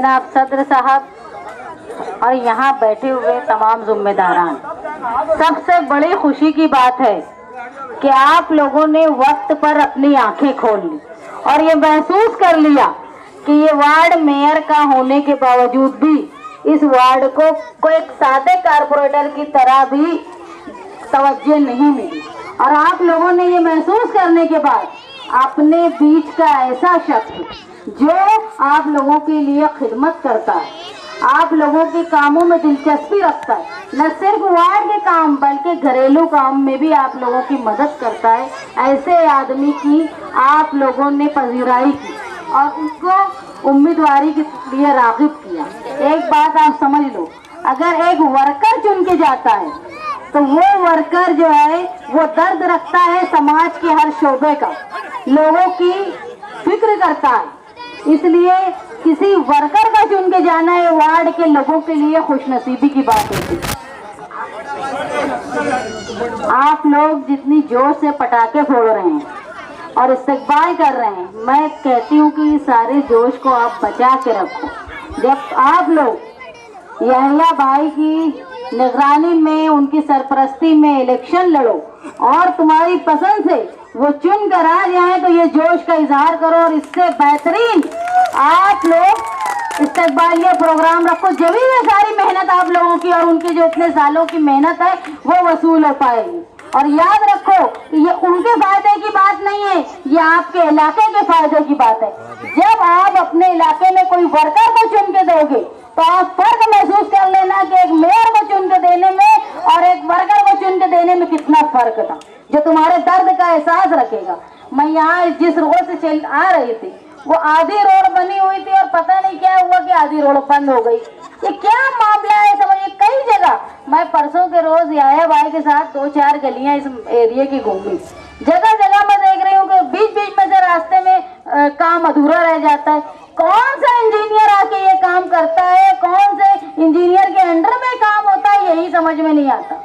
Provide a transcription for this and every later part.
जनाब सदर साहब और यहाँ बैठे हुए तमाम जिम्मेदारान, सबसे बड़ी खुशी की बात है कि आप लोगों ने वक्त पर अपनी आंखें खोल ली और ये महसूस कर लिया कि ये वार्ड मेयर का होने के बावजूद भी इस वार्ड को एक सादे कारपोरेटर की तरह भी तवज्जो नहीं मिली। और आप लोगों ने ये महसूस करने के बाद अपने बीच का ऐसा शख्स जो आप लोगों के लिए खिदमत करता है, आप लोगों के कामों में दिलचस्पी रखता है, न सिर्फ वार्ड के काम बल्कि घरेलू काम में भी आप लोगों की मदद करता है, ऐसे आदमी की आप लोगों ने पजीराई की और उसको उम्मीदवारी के लिए राग़िब किया। एक बात आप समझ लो, अगर एक वर्कर चुन के जाता है तो वो वर्कर जो है वो दर्द रखता है समाज के हर शोबे का, लोगों की फिक्र करता है, इसलिए किसी वर्कर का चुन के जाना है वार्ड के लोगों के लिए खुशनसीबी की बात होती है। आप लोग जितनी जोर से पटाखे फोड़ रहे हैं और इस्तकबाल कर रहे हैं, मैं कहती हूँ कि सारे जोश को आप बचा के रखो। जब आप लोग यहिया भाई की निगरानी में, उनकी सरपरस्ती में इलेक्शन लड़ो और तुम्हारी पसंद से वो चुन कर आ जाए तो ये जोश का इजहार करो और इससे बेहतरीन आप लोग इस्तकबालिया प्रोग्राम रखो, जब ये सारी मेहनत आप लोगों की और उनके जो इतने सालों की मेहनत है वो वसूल हो पाएगी। और याद रखो कि ये उनके फायदे की बात नहीं है, ये आपके इलाके के फायदे की बात है। जब आप अपने इलाके में कोई वर्कर को चुन के दोगे तो आप फर्क महसूस कर लेना कि एक मेयर को चुन के देने में और एक वर्कर को चुन के देने में कितना फर्क था, जो तुम्हारे दर्द का एहसास रखेगा। मैं यहाँ जिस रोड से चल आ रही थी वो आधी रोड बनी हुई थी और पता नहीं क्या हुआ कि आधी रोड बंद हो गई। ये क्या मामला है समझिए। कई जगह मैं परसों के रोज याया भाई के साथ 2-4 गलियां इस एरिया की घूमी, जगह जगह मैं देख रही हूँ कि बीच बीच में से रास्ते में काम अधूरा रह जाता है। कौन सा इंजीनियर आके ये काम करता है, कौन से इंजीनियर के अंडर में काम होता है, यही समझ में नहीं आता।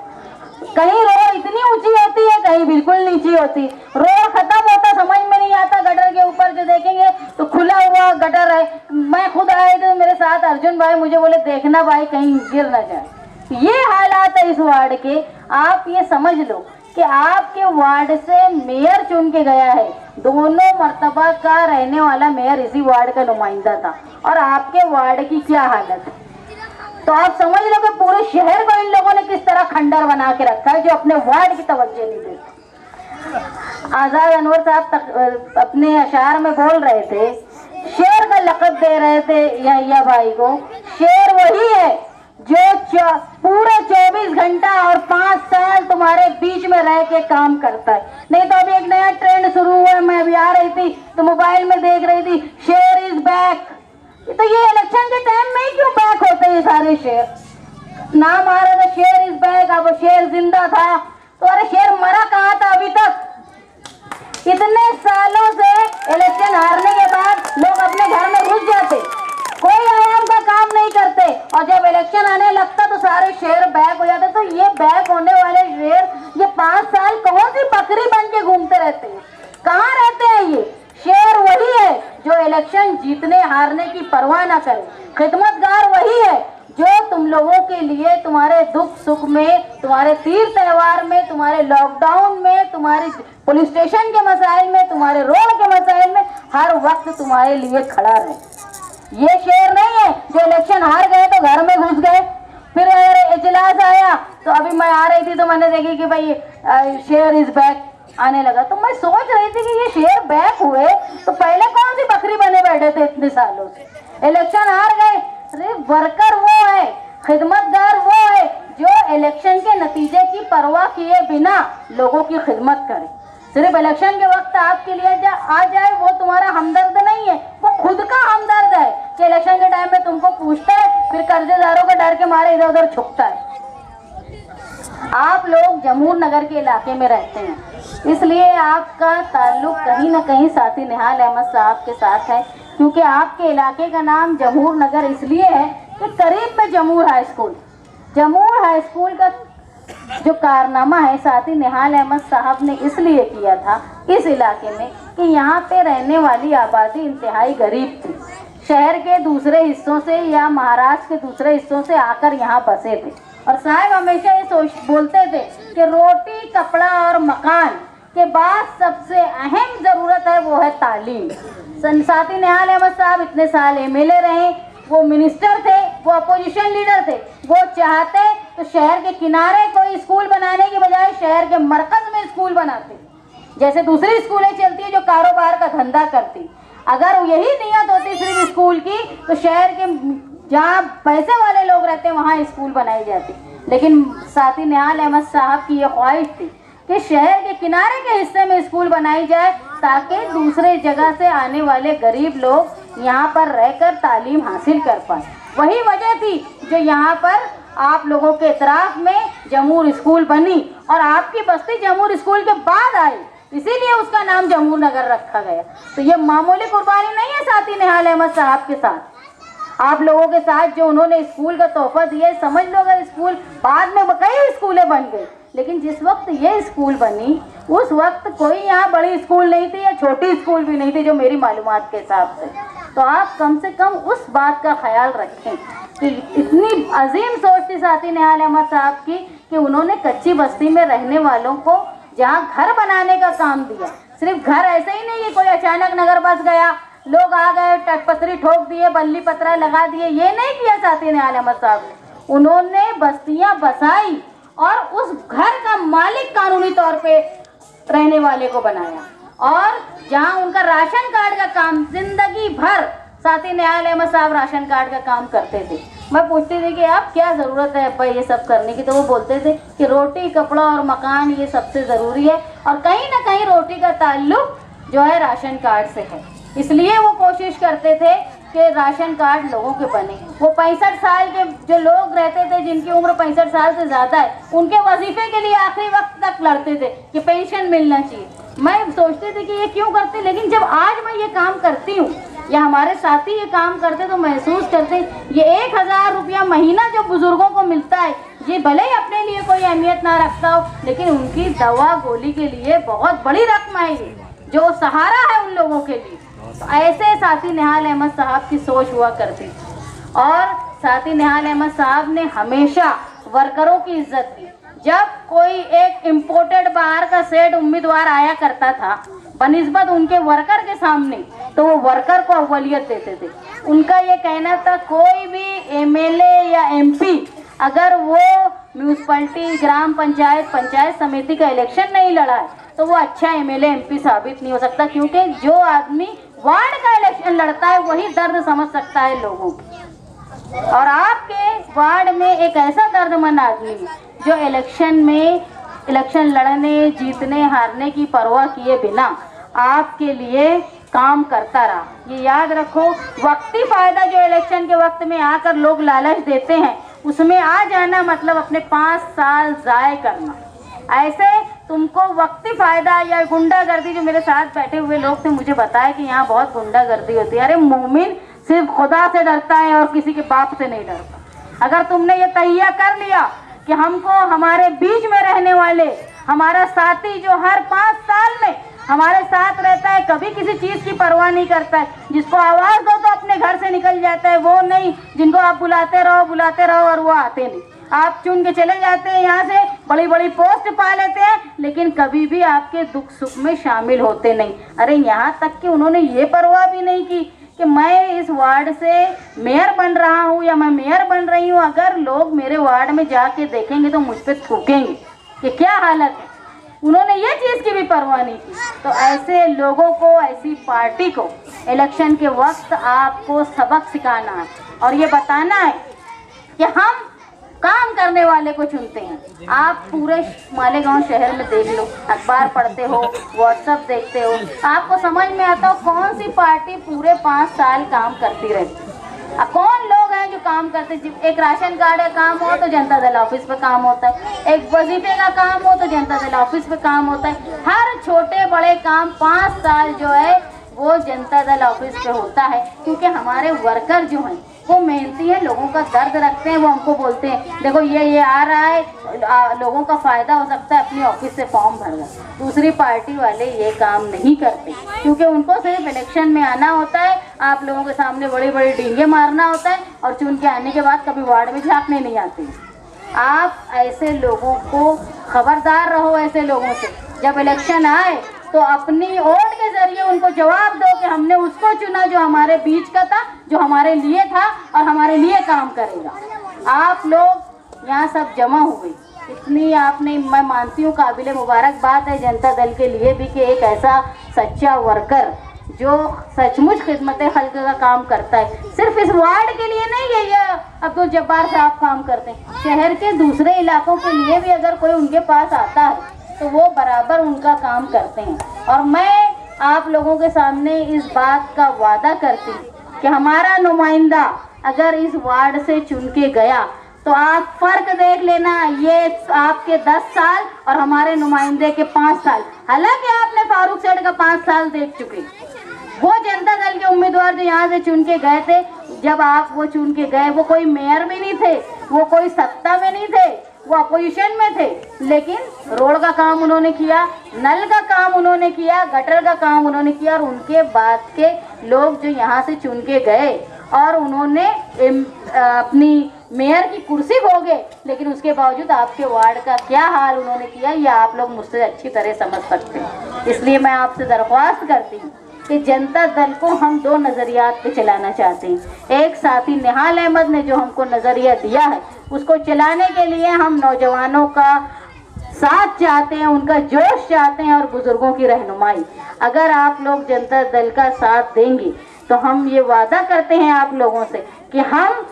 कहीं रोड इतनी ऊंची होती है, कहीं बिल्कुल नीची होती, रोड खत्म होता समझ में नहीं आता। गटर के ऊपर जो देखेंगे तो खुला हुआ गटर है। मैं खुद आए थे मेरे साथ अर्जुन भाई, मुझे बोले देखना भाई कहीं गिर ना जाए। ये हालात है इस वार्ड के। आप ये समझ लो कि आपके वार्ड से मेयर चुन के गया है, दोनों मर्तबा का रहने वाला मेयर इसी वार्ड का नुमाइंदा था, और आपके वार्ड की क्या हालत है। तो आप समझ लो कि पूरे शहर को इन लोगों ने किस तरह खंडर बना के रखा है, जो अपने वार्ड की तवज्जो नहीं देते। आजाद अनवर साहब अपने अशार में बोल रहे थे, शेर का लक़ब दे रहे थे यहिया भाई को। शेर वही है जो पूरे 24 घंटा और 5 साल तुम्हारे बीच में रह के काम करता है। नहीं तो अभी एक नया ट्रेंड शुरू हुआ है, मैं अभी आ रही थी तो मोबाइल में देख रही थी, शेर इज बैक। तो ये इलेक्शन के टाइम में ही क्यों बैक होते हैं सारे शेर? नाम आ रहा था शेर इज बैक, अब शेर जिंदा था तो अरे शेर मरा कहाँ था अभी तक? इतने सालों से इलेक्शन हारने के बाद लोग अपने घर में घुस जाते, कोई आवाम का काम नहीं करते, और जब इलेक्शन आने लगता तो सारे शेर बैक हो जाते। तो ये बैक होने वाले शेर ये 5 साल कौन सी बकरी बन के घूमते रहते हैं? कहाँ रहते हैं ये? शेर वही है जो इलेक्शन जीतने हारने की परवाह ना करे। खिदमतगार वही है जो तुम लोगों के लिए तुम्हारे दुख सुख में, तुम्हारे तीर त्योहार में, तुम्हारे लॉकडाउन में, तुम्हारे पुलिस स्टेशन के मसाइल में, तुम्हारे रोड के मसाइल में हर वक्त तुम्हारे लिए खड़ा रहे। ये शेर नहीं है जो इलेक्शन हार गए तो घर में घुस गए। फिर अगर इजलास आया तो अभी मैं आ रही थी तो मैंने देखी कि भाई शेर इज बैक आने लगा, तो मैं सोच रही थी कि ये शेर बैक हुए तो पहले कौन सी बकरी बने बैठे थे इतने सालों से? इलेक्शन हार गए। अरे वर्कर वो है, खिदमतगार वो है जो इलेक्शन के नतीजे की परवाह किए बिना लोगों की खिदमत करे। सिर्फ इलेक्शन के वक्त आपके लिए आ जाए वो तुम्हारा हमदर्द नहीं है, वो खुद का हमदर्द है कि इलेक्शन के टाइम में तुमको पूछता है, फिर कर्जेदारों के डर के मारे इधर उधर छुपता है। आप लोग जमूर नगर के इलाके में रहते हैं, इसलिए आपका ताल्लुक कहीं ना कहीं साथी निहाल अहमद साहब के साथ है, क्योंकि आपके इलाके का नाम जमूर नगर इसलिए है कि करीब में जमूर हाई स्कूल का जो कारनामा है साथी निहाल अहमद साहब ने इसलिए किया था इस इलाके में कि यहाँ पे रहने वाली आबादी इंतहाई गरीब थी। शहर के दूसरे हिस्सों से या महाराष्ट्र के दूसरे हिस्सों से आकर यहाँ बसे थे। और साहब हमेशा ये बोलते थे कि रोटी, कपड़ा और मकान के बाद सबसे अहम ज़रूरत है वो है तालीम। साथी निहाल अहमद साहब इतने साल एमएलए रहे, वो मिनिस्टर थे, वो अपोजिशन लीडर थे। वो चाहते तो शहर के किनारे कोई स्कूल बनाने की बजाय शहर के मरकज में स्कूल बनाते, जैसे दूसरी स्कूलें चलती है जो कारोबार का धंधा करती। अगर यही नियत होती सिर्फ स्कूल की तो शहर के जहाँ पैसे वाले लोग रहते हैं वहाँ स्कूल बनाई जाती। लेकिन साथी निहाल अहमद साहब की ये ख्वाहिश थी कि शहर के किनारे के हिस्से में स्कूल बनाई जाए ताकि दूसरे जगह से आने वाले गरीब लोग यहाँ पर रहकर तालीम हासिल कर पाए। वही वजह थी जो यहाँ पर आप लोगों के इतराफ में जमूर स्कूल बनी और आपकी बस्ती जमूर स्कूल के बाद आई, इसीलिए उसका नाम जमूर नगर रखा गया। तो ये मामूली कुर्बानी नहीं है साथी निहाल अहमद साहब के साथ, आप लोगों के साथ जो उन्होंने स्कूल का तोहफा दिया। समझ लो अगर स्कूल बाद में कई स्कूलें बन गई, लेकिन जिस वक्त ये स्कूल बनी उस वक्त कोई यहाँ बड़ी स्कूल नहीं थी या छोटी स्कूल भी नहीं थी जो मेरी मालूमात के हिसाब से। तो आप कम से कम उस बात का ख्याल रखें कि इतनी अजीम सोच थी साथी निहाल अहमद साहब की कि उन्होंने कच्ची बस्ती में रहने वालों को जहाँ घर बनाने का काम दिया। सिर्फ घर ऐसे ही नहीं है कोई अचानक नगर बस गया, लोग आ गए, टटपतरी ठोक दिए, बल्ली पतरा लगा दिए, ये नहीं किया साथी निहाल अहमद साहब ने। उन्होंने बस्तियां बसाई और उस घर का मालिक कानूनी तौर पे रहने वाले को बनाया। और जहां उनका राशन कार्ड का काम जिंदगी भर साथी निहाल अहमद साहब राशन कार्ड का काम करते थे। मैं पूछती थी कि आप क्या ज़रूरत है भाई ये सब करने की, तो वो बोलते थे कि रोटी, कपड़ा और मकान ये सबसे ज़रूरी है और कहीं ना कहीं रोटी का ताल्लुक जो है राशन कार्ड से है। इसलिए वो कोशिश करते थे कि राशन कार्ड लोगों के बने। वो 65 साल के जो लोग रहते थे जिनकी उम्र 65 साल से ज़्यादा है, उनके वजीफे के लिए आखिरी वक्त तक लड़ते थे कि पेंशन मिलना चाहिए। मैं सोचती थी कि ये क्यों करते, लेकिन जब आज मैं ये काम करती हूँ या हमारे साथी ये काम करते तो महसूस करते ये 1000 रुपया महीना जो बुजुर्गों को मिलता है, ये भले ही अपने लिए कोई अहमियत ना रखता हो, लेकिन उनकी दवा गोली के लिए बहुत बड़ी रकम है ये, जो सहारा है उन लोगों के लिए। तो ऐसे साथी निहाल अहमद साहब की सोच हुआ करती थी। और साथी निहाल अहमद साहब ने हमेशा वर्करों की इज्जत की। जब कोई एक इम्पोर्टेड बाहर का सेठ उम्मीदवार आया करता था बनिस्बत उनके वर्कर के सामने, तो वो वर्कर को अव्वलियत देते थे। उनका ये कहना था कोई भी एमएलए या एमपी अगर वो म्यूनसिपलिटी, ग्राम पंचायत, पंचायत समिति का इलेक्शन नहीं लड़ा है तो वो अच्छा एमएलए एमपी साबित नहीं हो सकता, क्योंकि जो आदमी वार्ड का इलेक्शन लड़ता है वही दर्द समझ सकता है लोगों की। और आपके वार्ड में एक ऐसा दर्दमंद आदमी जो इलेक्शन लड़ने, जीतने, हारने की परवाह किए बिना आपके लिए काम करता रहा। ये याद रखो, वक्ती फायदा जो इलेक्शन के वक्त में आकर लोग लालच देते हैं उसमें आ जाना मतलब अपने 5 साल ज़ाय करना। ऐसे तुमको वक्ती फायदा या गुंडागर्दी, जो मेरे साथ बैठे हुए लोग थे मुझे बताया कि यहाँ बहुत गुंडागर्दी होती है। अरे मोमिन सिर्फ खुदा से डरता है और किसी के बाप से नहीं डरता। अगर तुमने ये तैयार कर लिया कि हमको हमारे बीच में रहने वाले हमारा साथी जो हर 5 साल में हमारे साथ रहता है, कभी किसी चीज़ की परवाह नहीं करता है, जिसको आवाज़ दो तो अपने घर से निकल जाता है, वो नहीं जिनको आप बुलाते रहो और वो आते नहीं। आप चुन के चले जाते हैं यहाँ से, बड़ी बड़ी पोस्ट पा लेते हैं, लेकिन कभी भी आपके दुख सुख में शामिल होते नहीं। अरे यहाँ तक कि उन्होंने ये परवाह भी नहीं की कि मैं इस वार्ड से मेयर बन रहा हूँ या मैं मेयर बन रही हूँ, अगर लोग मेरे वार्ड में जाके देखेंगे तो मुझ पर थूकेंगे कि क्या हालत है। उन्होंने ये चीज़ की भी परवाह नहीं की। तो ऐसे लोगों को, ऐसी पार्टी को इलेक्शन के वक्त आपको सबक सिखाना है और ये बताना है कि हम काम करने वाले को चुनते हैं। आप पूरे मालेगांव शहर में देख लो, अखबार पढ़ते हो, व्हाट्सएप देखते हो, आपको समझ में आता हो कौन सी पार्टी पूरे 5 साल काम करती रहती है। कौन लोग हैं जो काम करते हैं। एक राशन कार्ड का काम हो तो जनता दल ऑफिस पे काम होता है, एक वजीफे का काम हो तो जनता दल ऑफिस पे काम होता है। हर छोटे बड़े काम 5 साल जो है वो जनता दल ऑफिस पे होता है, क्योंकि हमारे वर्कर जो हैं वो मेहनती है, लोगों का दर्द रखते हैं। वो हमको बोलते हैं देखो ये आ रहा है, लोगों का फ़ायदा हो सकता है, अपनी ऑफिस से फॉर्म भर दो। दूसरी पार्टी वाले ये काम नहीं करते, क्योंकि उनको सिर्फ इलेक्शन में आना होता है, आप लोगों के सामने बड़ी बड़ी डींगे मारना होता है, और चुन के आने के बाद कभी वार्ड में झाँकने नहीं आते। आप ऐसे लोगों को खबरदार रहो, ऐसे लोगों से जब इलेक्शन आए तो अपनी वोट के जरिए उनको जवाब दो कि हमने उसको चुना जो हमारे बीच का था, जो हमारे लिए था और हमारे लिए काम करेगा। आप लोग यहाँ सब जमा हो गई, इतनी आपने, मैं मानती हूँ काबिले मुबारकबाद है जनता दल के लिए भी कि एक ऐसा सच्चा वर्कर जो सचमुच खिदमत खल्क का काम करता है। सिर्फ इस वार्ड के लिए नहीं है, ये अब्दुल जब्बार साहब काम करते हैं, शहर के दूसरे इलाकों के लिए भी अगर कोई उनके पास आता है तो वो बराबर उनका काम करते हैं। और मैं आप लोगों के सामने इस बात का वादा करती हूँ कि हमारा नुमाइंदा अगर इस वार्ड से चुन के गया तो आप फर्क देख लेना, ये आपके 10 साल और हमारे नुमाइंदे के 5 साल। हालांकि आपने फारूक सेठ का 5 साल देख चुके, वो जनता दल के उम्मीदवार जो यहाँ से चुन के गए थे, जब आप वो चुन के गए वो कोई मेयर भी नहीं थे, वो कोई सत्ता में नहीं थे, वो अपोजिशन में थे, लेकिन रोड का काम उन्होंने किया, नल का काम उन्होंने किया, गटर का काम उन्होंने किया। और उनके बाद के लोग जो यहाँ से चुन के गए और उन्होंने अपनी मेयर की कुर्सी भोगे, लेकिन उसके बावजूद आपके वार्ड का क्या हाल उन्होंने किया ये आप लोग मुझसे अच्छी तरह समझ सकते हैं। इसलिए मैं आपसे दरख्वास्त करती हूँ कि जनता दल को हम 2 नज़रियात पे चलाना चाहते हैं। एक साथी निहाल अहमद ने जो हमको नज़रिया दिया है, उसको चलाने के लिए हम नौजवानों का साथ चाहते हैं, उनका जोश चाहते हैं और बुजुर्गों की रहनुमाई। अगर आप लोग जनता दल का साथ देंगे तो हम ये वादा करते हैं आप लोगों से कि हम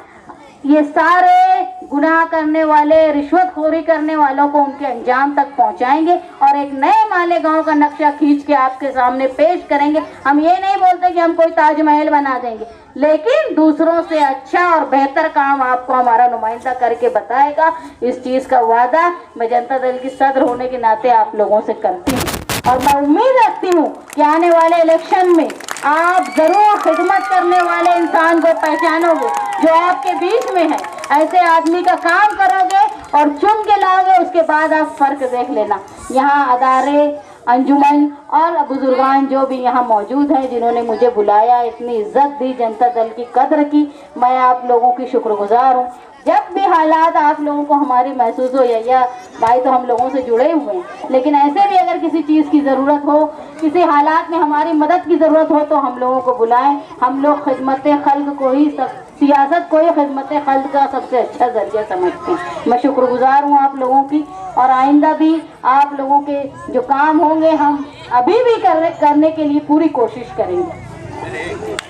ये सारे गुनाह करने वाले, रिश्वतखोरी करने वालों को उनके अंजाम तक पहुंचाएंगे और एक नए मालेगांव का नक्शा खींच के आपके सामने पेश करेंगे। हम ये नहीं बोलते कि हम कोई ताजमहल बना देंगे, लेकिन दूसरों से अच्छा और बेहतर काम आपको हमारा नुमाइंदा करके बताएगा। इस चीज़ का वादा मैं जनता दल की सदर होने के नाते आप लोगों से करती हूँ और मैं उम्मीद रखती हूँ कि आने वाले इलेक्शन में आप जरूर खिदमत करने वाले इंसान को पहचानोगे जो आपके बीच में है। ऐसे आदमी का काम करोगे और चुन के लाओगे, उसके बाद आप फर्क देख लेना। यहाँ अदारे, अंजुमन और बुजुर्गान जो भी यहाँ मौजूद हैं, जिन्होंने मुझे बुलाया, इतनी इज्जत दी, जनता दल की कद्र की, मैं आप लोगों की शुक्रगुजार हूँ। जब भी हालात आप लोगों को हमारी महसूस हो, या भाई तो हम लोगों से जुड़े हुए हैं, लेकिन ऐसे भी अगर किसी चीज़ की ज़रूरत हो, किसी हालात में हमारी मदद की ज़रूरत हो तो हम लोगों को बुलाएं। हम लोग खिदमत खल्क को ही, सियासत को ही खिदमत खल्क का सबसे अच्छा जरिया समझते हैं। मैं शुक्रगुजार हूँ आप लोगों की और आइंदा भी आप लोगों के जो काम होंगे हम अभी भी करने के लिए पूरी कोशिश करेंगे।